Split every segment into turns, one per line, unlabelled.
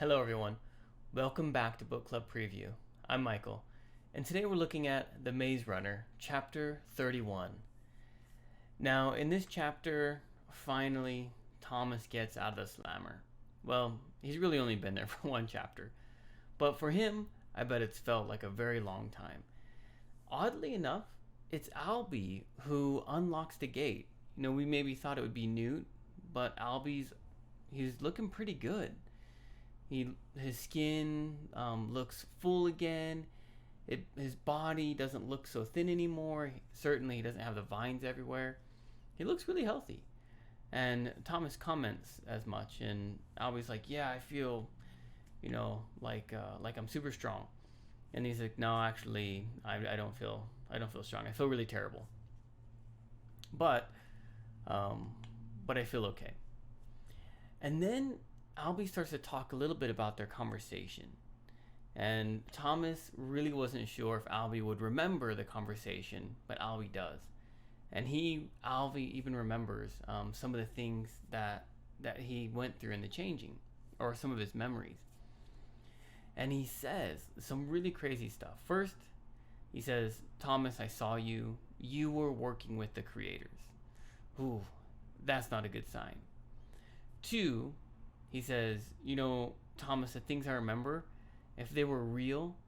Hello everyone, welcome back to Book Club Preview. I'm Michael, and today we're looking at The Maze Runner, Chapter 31. Now, in this chapter, finally, Thomas gets out of the slammer. Well, he's really only been there for one chapter, but for him, I bet it's felt like a very long time. Oddly enough, it's Albie who unlocks the gate. We maybe thought it would be Newt, but he's looking pretty good. His skin looks full again. His body doesn't look so thin anymore. Certainly, he doesn't have the vines everywhere. He looks really healthy. And Thomas comments as much, and Albie's like, "Yeah, I feel, like I'm super strong." And he's like, "No, actually, I don't feel strong. I feel really terrible. But I feel okay." And then Albie starts to talk a little bit about their conversation. And Thomas really wasn't sure if Albie would remember the conversation, but Albie does. And Albie even remembers some of the things that he went through in the changing, or some of his memories. And he says some really crazy stuff. First, he says, "Thomas, I saw you. You were working with the creators." Ooh, that's not a good sign. Two, he says, "Thomas, the things I remember, if they were real,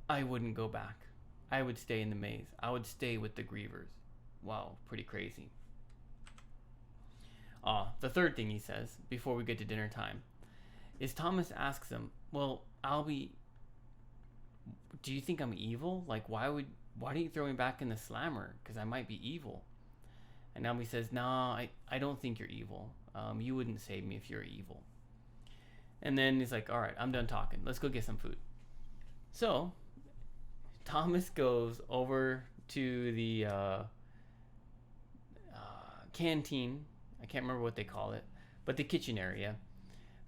I wouldn't go back. I would stay in the maze. I would stay with the grievers." Wow, pretty crazy. The third thing he says, before we get to dinner time, is Thomas asks him, "Well, Albie, do you think I'm evil? Like, why don't you throw me back in the slammer? Because I might be evil." And Albie says, "No, I don't think you're evil. You wouldn't save me if you're evil." And then he's like, "All right, I'm done talking. Let's go get some food." So Thomas goes over to the canteen. I can't remember what they call it, but the kitchen area.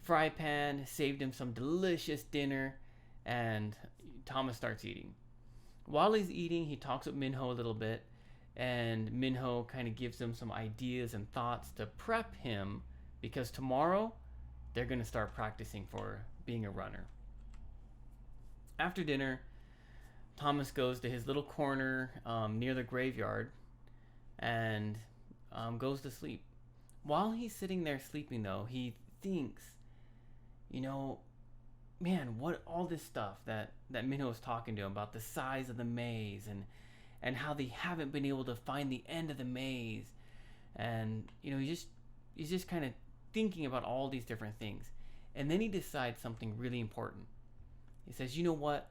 Fry pan saved him some delicious dinner, and Thomas starts eating. While he's eating, he talks with Minho a little bit, and Minho kind of gives him some ideas and thoughts to prep him, because tomorrow they're going to start practicing for being a runner. After dinner, Thomas goes to his little corner near the graveyard and goes to sleep. While he's sitting there sleeping, though, he thinks, man, what all this stuff that Minho is talking to him about, the size of the maze and how they haven't been able to find the end of the maze. And, he's just kind of thinking about all these different things. And then he decides something really important. He says, "You know what?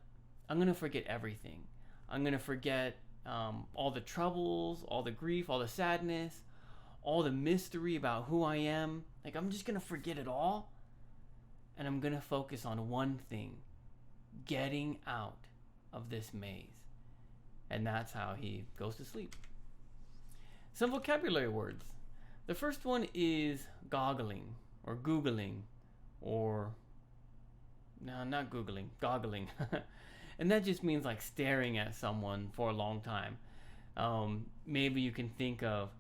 I'm going to forget everything. I'm going to forget all the troubles, all the grief, all the sadness, all the mystery about who I am. Like, I'm just going to forget it all. And I'm going to focus on one thing: getting out of this maze." And that's how he goes to sleep. Some vocabulary words. The first one is goggling, or googling, or no, not googling, goggling. And that just means like staring at someone for a long time. Maybe you can think of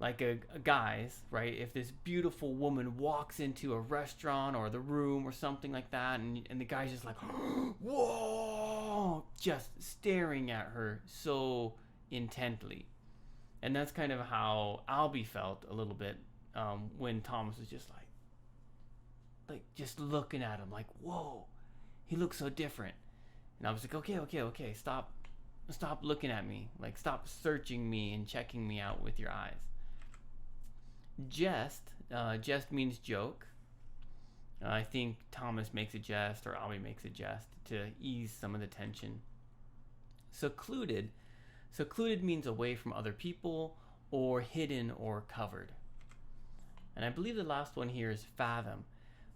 like a guy's, right? If this beautiful woman walks into a restaurant or the room or something like that, and the guy's just like, whoa, just staring at her so intently. And that's kind of how Albie felt a little bit when Thomas was just like just looking at him like, whoa, he looks so different. And I was like, okay, stop looking at me. Like, stop searching me and checking me out with your eyes. Jest means joke. I think Thomas makes a jest, or Albie makes a jest to ease some of the tension. Secluded means away from other people, or hidden or covered. And I believe the last one here is fathom.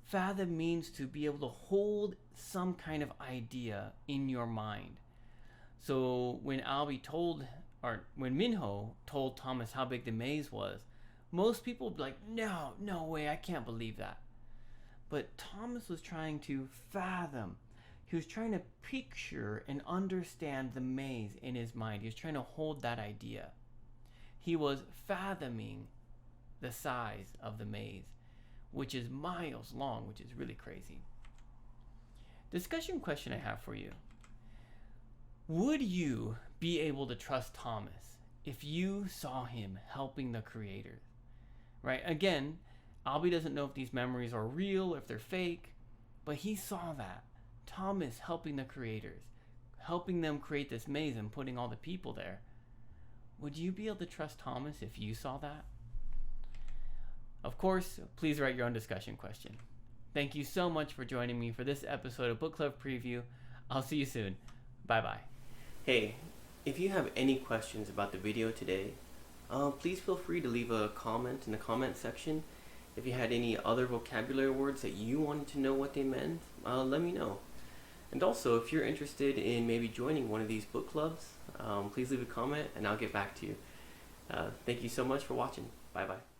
Fathom means to be able to hold some kind of idea in your mind. So when Minho told Thomas how big the maze was, most people would be like, no way, I can't believe that. But Thomas was trying to fathom. He was trying to picture and understand the maze in his mind. He was trying to hold that idea. He was fathoming the size of the maze, which is miles long, which is really crazy. Discussion question I have for you. Would you be able to trust Thomas if you saw him helping the creators? Right? Again, Albie doesn't know if these memories are real, if they're fake, but he saw that. Thomas helping the creators, helping them create this maze and putting all the people there. Would you be able to trust Thomas if you saw that? Of course, please write your own discussion question. Thank you so much for joining me for this episode of Book Club Preview. I'll see you soon. Bye-bye. Hey, if you have any questions about the video today, please feel free to leave a comment in the comment section. If you had any other vocabulary words that you wanted to know what they meant, let me know. And also, if you're interested in maybe joining one of these book clubs, please leave a comment and I'll get back to you. Thank you so much for watching. Bye-bye.